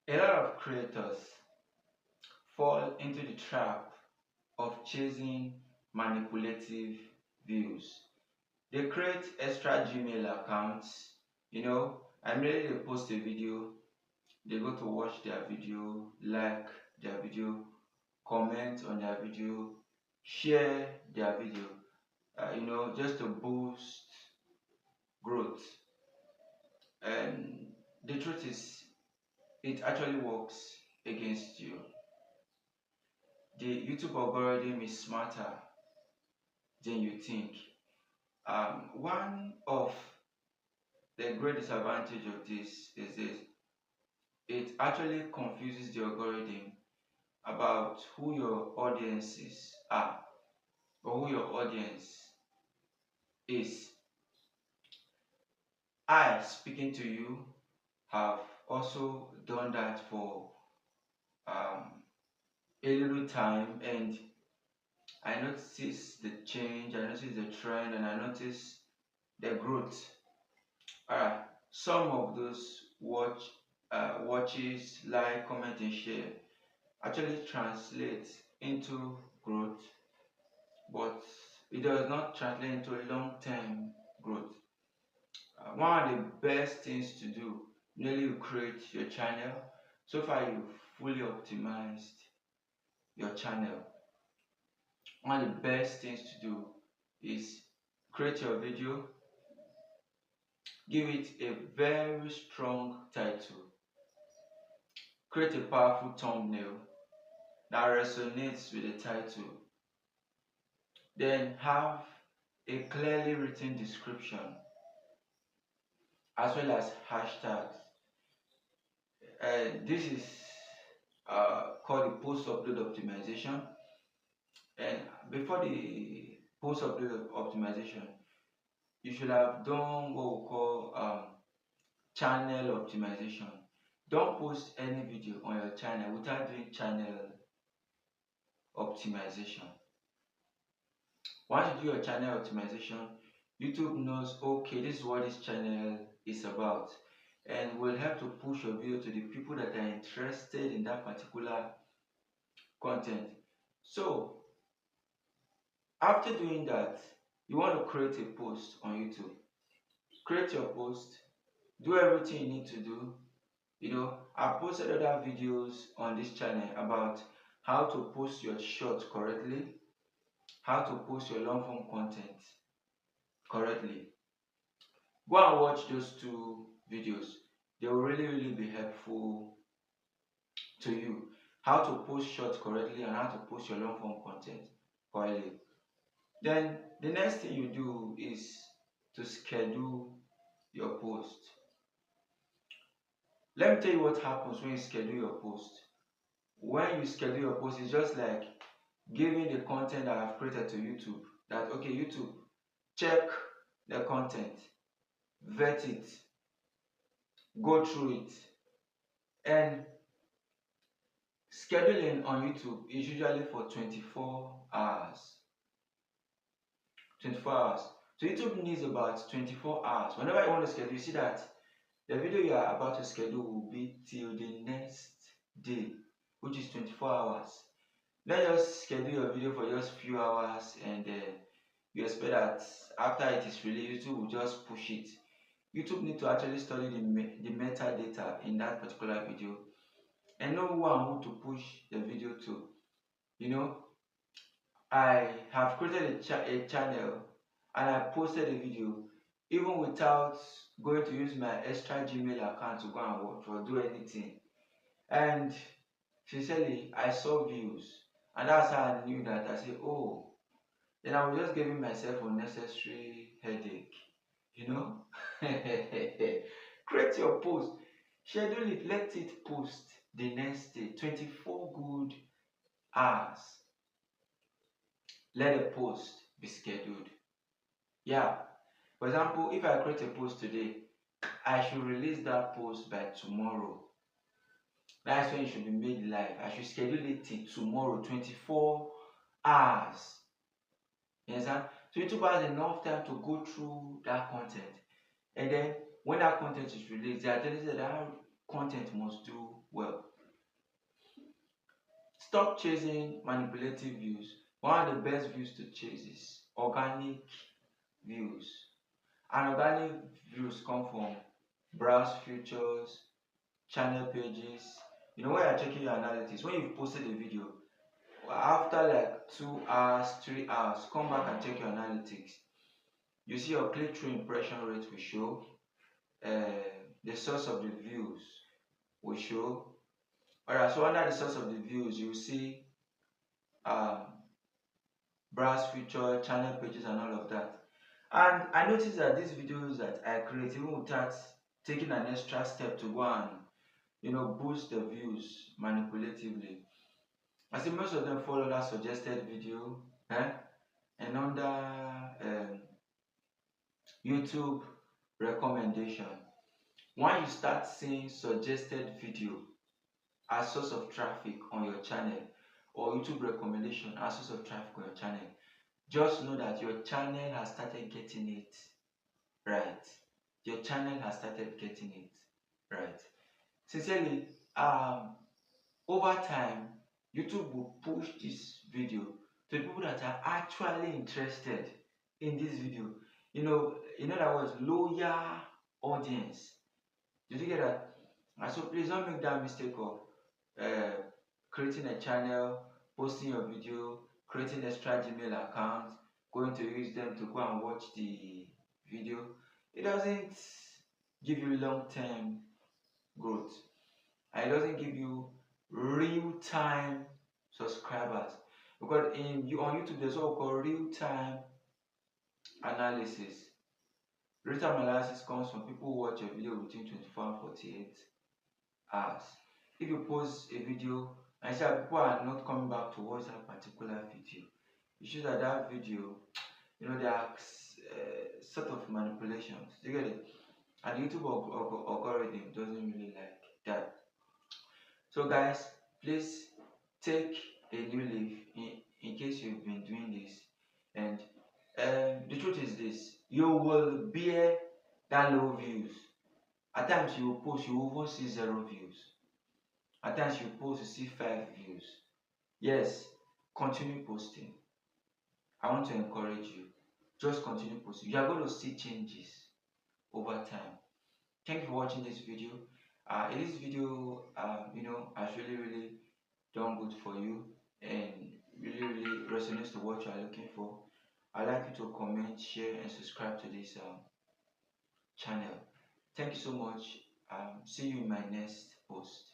A lot of creators fall into the trap of chasing manipulative views. They create extra Gmail accounts, immediately they post a video, they go to watch their video, like their video, comment on their video, share their video, just to boost growth. And the truth is, it actually works against you. The YouTube algorithm is smarter than you think. One of the great disadvantage of this is this: it actually confuses the algorithm about who your audiences are or who your audience is. I, speaking to you, have also done that for um, a little time, and I noticed the change, I noticed the trend, and I noticed the growth. Some of those watches, like, comment, and share actually translate into growth, but it does not translate into long-term growth. One of the best things to do, nearly you create your channel. So far, you've fully optimized your channel. One of the best things to do is create your video, give it a very strong title, create a powerful thumbnail that resonates with the title, then have a clearly written description as well as hashtags. This is called the post upload optimization. And before the post upload optimization, you should have done what we call channel optimization. Don't post any video on your channel without doing channel optimization. Once you do your channel optimization, YouTube knows, okay, this is what this channel is about, and will help to push your video to the people that are interested in that particular content. So after doing that, you want to create a post on YouTube. Create your post, do everything you need to do. I've posted other videos on this channel about how to post your shorts correctly, how to post your long form content correctly. Go and watch those two videos. They will really be helpful to you. How to post shorts correctly and how to post your long form content correctly. Then the next thing you do is to schedule your post. Let me tell you what happens when you schedule your post. When you schedule your post, it's just like giving the content that I've created to YouTube. That, okay, YouTube, check the content, vet it, go through it. And scheduling on YouTube is usually for 24 hours. 24 hours. So YouTube needs about 24 hours. Whenever you want to schedule, you see that the video you are about to schedule will be till the next day, which is 24 hours. Let's just schedule your video for just few hours, and you expect that after it is released, YouTube will just push it. YouTube need to actually study the metadata in that particular video and know who and who to push the video to. I have created a channel and I posted a video even without going to use my extra Gmail account to go and watch or do anything. And sincerely, I saw views, and that's how I knew that. I said, oh, then I was just giving myself unnecessary headache, you know. Create your post, schedule it, let it post the next day, 24 good hours. Let the post be scheduled. Yeah. For example, if I create a post today, I should release that post by tomorrow. That's when it should be made live. I should schedule it till tomorrow, 24 hours. You understand? So YouTube has enough time to go through that content. And then when that content is released, they are telling you that that content must do well. Stop chasing manipulative views. One of the best views to chase is organic views. And organic views come from browse features, channel pages. You know, when you're checking your analytics, when you've posted a video, after like 2 hours, 3 hours, come back and check your analytics. You see your click-through impression rate will show, the source of the views will show. Alright, so under the source of the views, you see um, browse feature, channel pages, and all of that. And I noticed that these videos that I create, even without taking an extra step to go and boost the views manipulatively, I see most of them follow that suggested video, and under YouTube recommendation. When you start seeing suggested video as source of traffic on your channel, or YouTube recommendation as source of traffic on your channel, just know that your channel has started getting it right. Your channel has started getting it right. Sincerely, over time, YouTube will push this video to people that are actually interested in this video. In other words, loyal audience. Did you get that? And so please don't make that mistake of uh, creating a channel, posting your video, creating extra Gmail account, going to use them to go and watch the video. It doesn't give you long-term growth, and it doesn't give you real-time subscribers, because on YouTube there's what we call real-time analysis. Real-time analysis comes from people who watch a video between 24 and 48 hours. If you post a video and see that people are not coming back to watch that particular video, it shows that that video, there are sort of manipulations. You get it? And the YouTube algorithm doesn't really like that. So guys, please take a new leaf in case you've been doing this. And the truth is this: you will bear that low views. At times you will post, you will even see 0 views. At times you post, you see 5 views. Yes, continue posting. I want to encourage you. Just continue posting. You are going to see changes over time. Thank you for watching this video. This video, has really done good for you and really resonates to what you are looking for. I'd like you to comment, share, and subscribe to this channel. Thank you so much. See you in my next post.